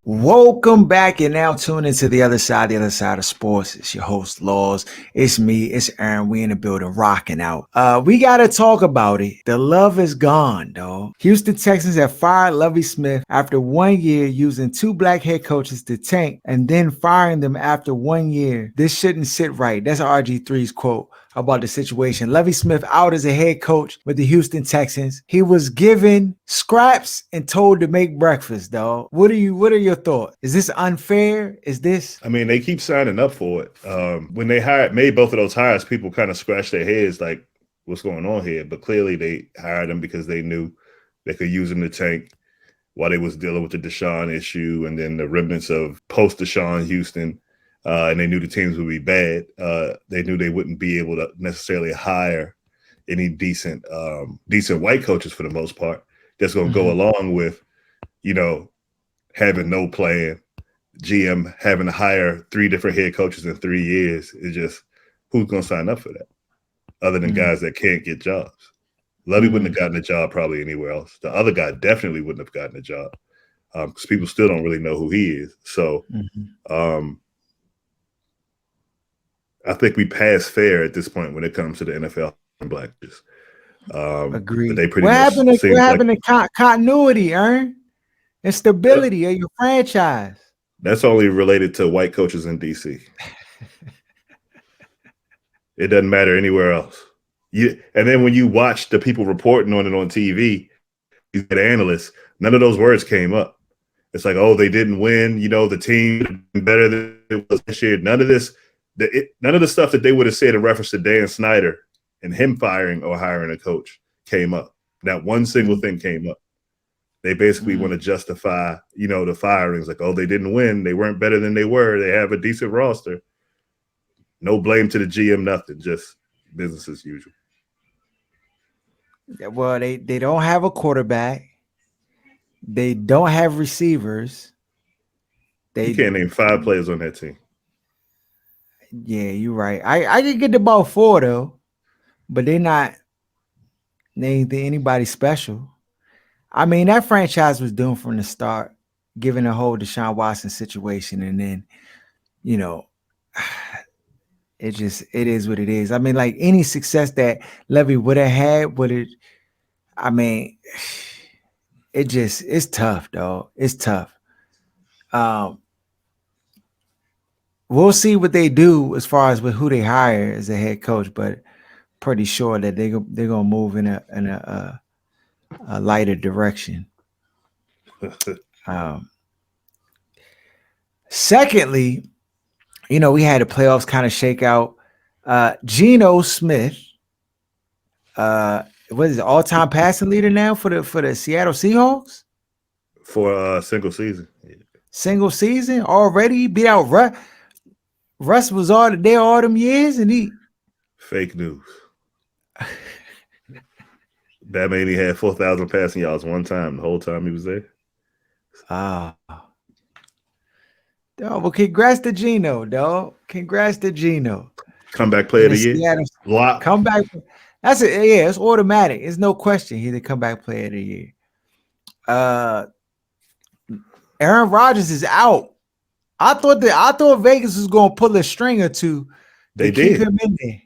Welcome back. You're now tuned into the other side of sports. It's your host, Laws. It's me, it's Aaron. We in the building rocking out. We gotta talk about it. The love is gone, though. Houston Texans have fired Lovie Smith after 1 year using 2 black head coaches to tank and then firing them after 1 year. This shouldn't sit right. That's RG3's quote about the situation. Lovie Smith out as a head coach with the Houston Texans. He was given scraps and told to make breakfast, dog. What are your thoughts? Is this unfair? Is this? I mean, they keep signing up for it. When they made both of those hires, people kind of scratched their heads like, what's going on here? But clearly they hired them because they knew they could use him to tank while they was dealing with the Deshaun issue and then the remnants of post-Deshaun Houston. And they knew the teams would be bad. They knew they wouldn't be able to necessarily hire any decent white coaches for the most part. That's going to go along with, having no plan. GM having to hire 3 different head coaches in 3 years. It's just, who's going to sign up for that? Other than guys that can't get jobs. Lovie wouldn't have gotten a job probably anywhere else. The other guy definitely wouldn't have gotten a job because people still don't really know who he is. So, I think we pass fair at this point when it comes to the NFL and blackness. Agreed. They pretty what much happened to continuity, Ern? And stability of your franchise? That's only related to white coaches in D.C. It doesn't matter anywhere else. And then when you watch the people reporting on it on TV, you get analysts, none of those words came up. It's like, oh, they didn't win. The team better than it was this year. None of the stuff that they would have said in reference to Dan Snyder and him firing or hiring a coach came up. Not one single thing came up. They basically want to justify, the firings. Like, oh, they didn't win. They weren't better than they were. They have a decent roster. No blame to the GM, nothing. Just business as usual. Yeah, well, they don't have a quarterback. They don't have receivers. You can't name 5 players on that team. Yeah, you're right. I could get about 4 though, but they're not named anybody special. I mean, that franchise was doomed from the start, given the whole Deshaun Watson situation, and then, it is what it is. I mean, like any success that Lovie would have had, it's tough, dog. It's tough. We'll see what they do as far as with who they hire as a head coach, but pretty sure that they're gonna move in a lighter direction. Secondly, we had the playoffs kind of shake out. Geno Smith, what is it, all-time passing leader now for the Seattle Seahawks? For a single season. Yeah. Single season already? He beat out Russ. Russ was there all them years, and he fake news. That man, he had 4,000 passing yards one time the whole time he was there. Oh, well, congrats to Geno, dog. Congrats to Geno. Comeback player of the year. Lock. Comeback. That's it. Yeah, it's automatic. It's no question. He's the comeback player of the year. Aaron Rodgers is out. I thought Vegas was gonna pull a string or two. They did. Keep him in there.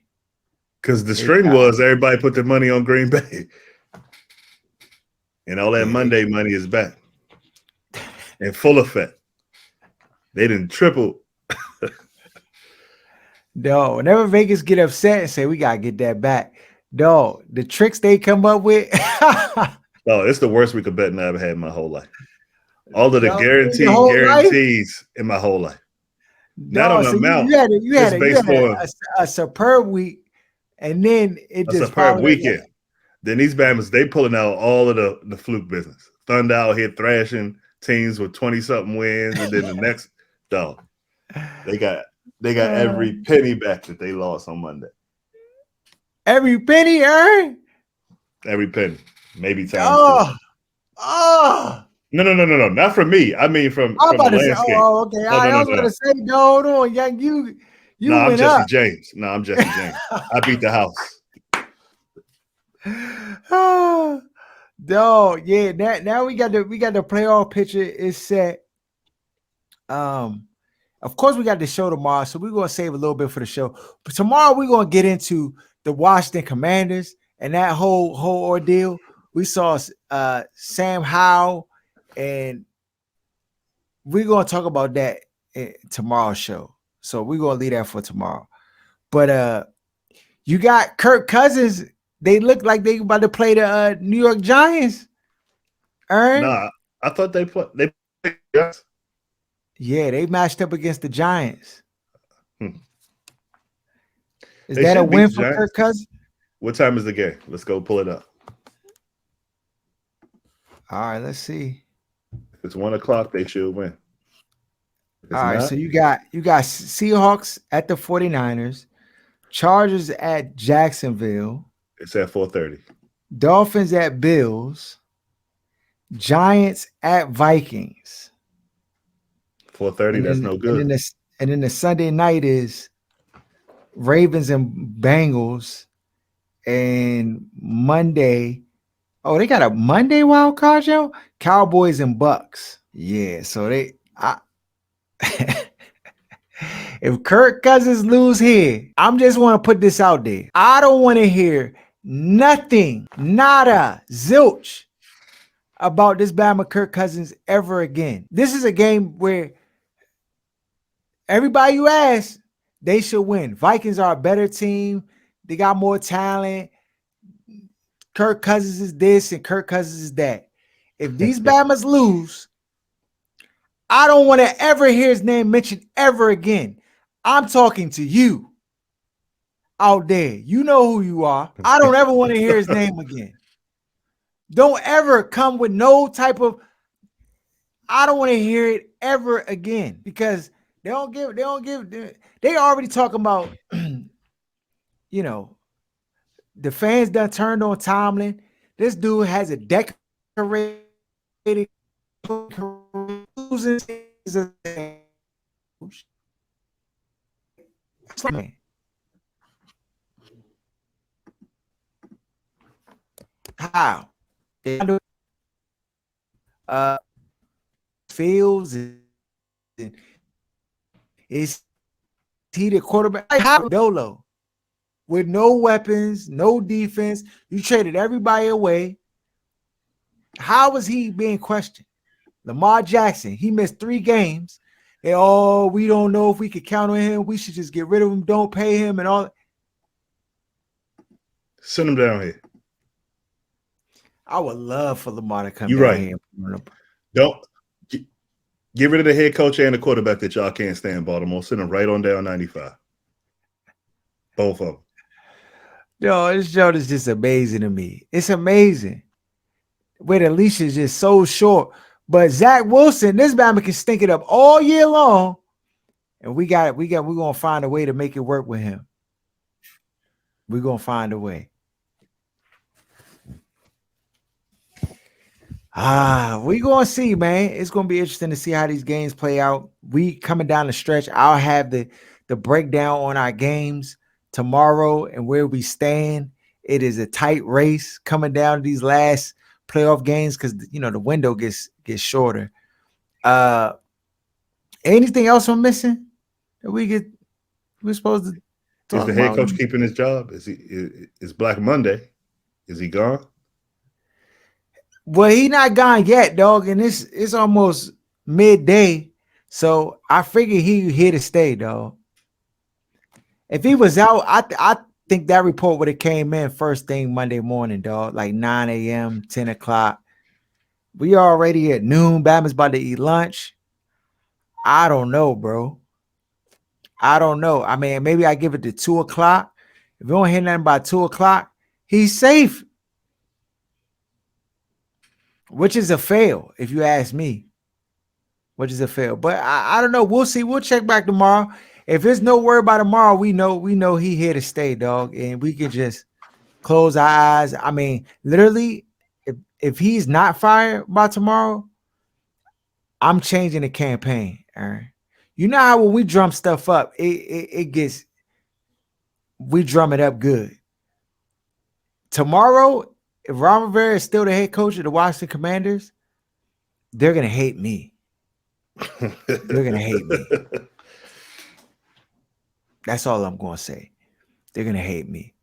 Because the string was everybody put their money on Green Bay. And all that Monday money is back. In full effect. They didn't triple. No, whenever Vegas get upset and say we gotta get that back, no, the tricks they come up with. No, it's the worst week of betting I ever had in my whole life. All of the guarantees in my whole life. Not on the amount. You had a superb week, and then it just superb weekend. Then these Bama's, they pulling out all of the fluke business. Thunder out here thrashing teams with 20-something wins, and then the next dog. They got every penny back that they lost on Monday. Every penny, Aaron? Every penny. Maybe times 2. No. Not from me. I mean from the landscape. Okay. I was going to say, no, hold on. You I'm went Jesse up. James. No, I'm Jesse James. I beat the house. Oh, dog, yeah. Now we got the playoff picture is set. Um, of course we got the show tomorrow, so we're gonna save a little bit for the show. But tomorrow we're gonna get into the Washington Commanders and that whole ordeal. We saw Sam Howell, and we're gonna talk about that in tomorrow's show. So we're gonna leave that for tomorrow. But you got Kirk Cousins. They look like they about to play the New York Giants. Aaron, Nah, I thought they yes. yeah, they matched up against the Giants. Hmm. Is They that a should beat win the for Kirk Giants. Cousins? What time is the game? Let's go pull it up. All right, let's see. If it's 1 o'clock, they should win. If All it's right, so not, you got Seahawks at the 49ers, Chargers at Jacksonville, it's at 4:30. Dolphins at Bills, Giants at Vikings. 4:30. And That's then no and then good. the Sunday night is Ravens and Bengals, and Monday. Oh, they got a Monday wild card show? Cowboys and Bucks. Yeah, so if Kirk Cousins lose here, I'm just want to put this out there. I don't want to hear nothing, nada, zilch about this Bama Kirk Cousins ever again. This is a game where everybody you ask, they should win. Vikings are a better team. They got more talent. Kirk Cousins is this and Kirk Cousins is that. If these Bamas lose, I don't want to ever hear his name mentioned ever again. I'm talking to you out there. You know who you are. I don't ever want to hear his name again. Don't ever come with no type of, I don't want to hear it ever again because they already talking about, you know, the fans done turned on Tomlin. This dude has a decorated losing season. How? Uh, Fields and is he the quarterback? How Dolo with no weapons, no defense. You traded everybody away. How was he being questioned? Lamar Jackson, he missed 3 games. And we don't know if we could count on him. We should just get rid of him. Don't pay him and all. Send them down here. I would love for Lamar to come You're down right. here. Don't get rid of the head coach and the quarterback that y'all can't stand. Baltimore. Send them right on down 95. Both of them. Yo, this show is just amazing to me. It's amazing. Where the leash is just so short. But Zach Wilson, this Bama can stink it up all year long. And we're gonna find a way to make it work with him. We're gonna find a way. We gonna see, man. It's gonna be interesting to see how these games play out. We coming down the stretch. I'll have the breakdown on our games tomorrow and where we stand. It is a tight race coming down to these last playoff games because the window gets shorter. Anything else I'm missing that we're supposed to talk Is the head about? coach keeping his job? Is Black Monday? Is he gone? Well, he not gone yet, dog, and it's almost midday, so I figure he here to stay, dog. If he was out, I think that report would have came in first thing Monday morning, dog, like 9 a.m., 10 o'clock. We already at noon. Bama's about to eat lunch. I don't know, bro. I don't know. I mean, maybe I give it to 2 o'clock. If you don't hear nothing by 2 o'clock, he's safe. Which is a fail, if you ask me. Which is a fail. But I don't know. We'll see. We'll check back tomorrow. If there's no word by tomorrow, we know he here to stay, dog. And we can just close our eyes. I mean, literally, if he's not fired by tomorrow, I'm changing the campaign, Aaron. You know how when we drum stuff up, we drum it up good. tomorrow, if Ron Rivera is still the head coach of the Washington Commanders, they're gonna hate me. They're gonna hate me. That's all I'm gonna say. They're gonna hate me.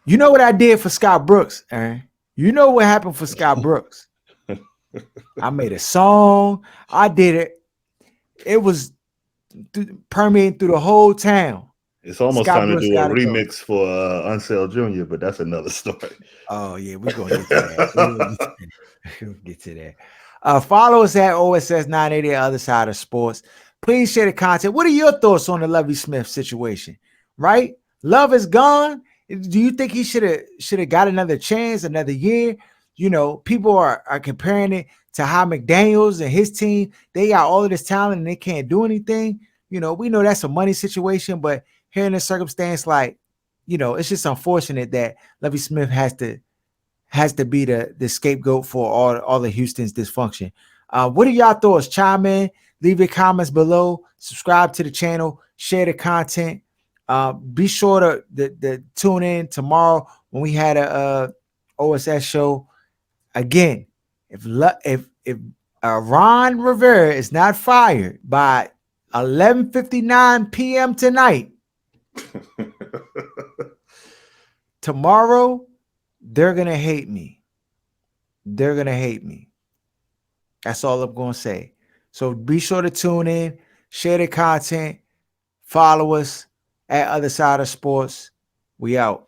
You know what I did for Scott Brooks, Aaron? You know what happened for Scott Brooks? I made a song. I did it. It was permeating through the whole town. It's almost Scott time to Brooks do a gotta go. remix for Unsell Jr., but that's another story. Oh yeah, we're gonna get to that. We'll get to that. Follow us at OSS 980 Other Side of Sports. Please share the content. What are your thoughts on the Lovie Smith situation? Right? Love is gone. Do you think he should have got another chance, another year? You know, people are comparing it to how McDaniels and his team, they got all of this talent and they can't do anything. You know, we know that's a money situation, but here in a circumstance like, you know, it's just unfortunate that Lovie Smith has to be the scapegoat for all of Houston's dysfunction. What are y'all thoughts? Chime in, leave your comments below, subscribe to the channel, share the content. Be sure to tune in tomorrow when we had a OSS show. Again, if Ron Rivera is not fired by 11:59 p.m. tonight, tomorrow, they're going to hate me. They're going to hate me. That's all I'm going to say. So be sure to tune in, share the content, follow us at Other Side of Sports. We out.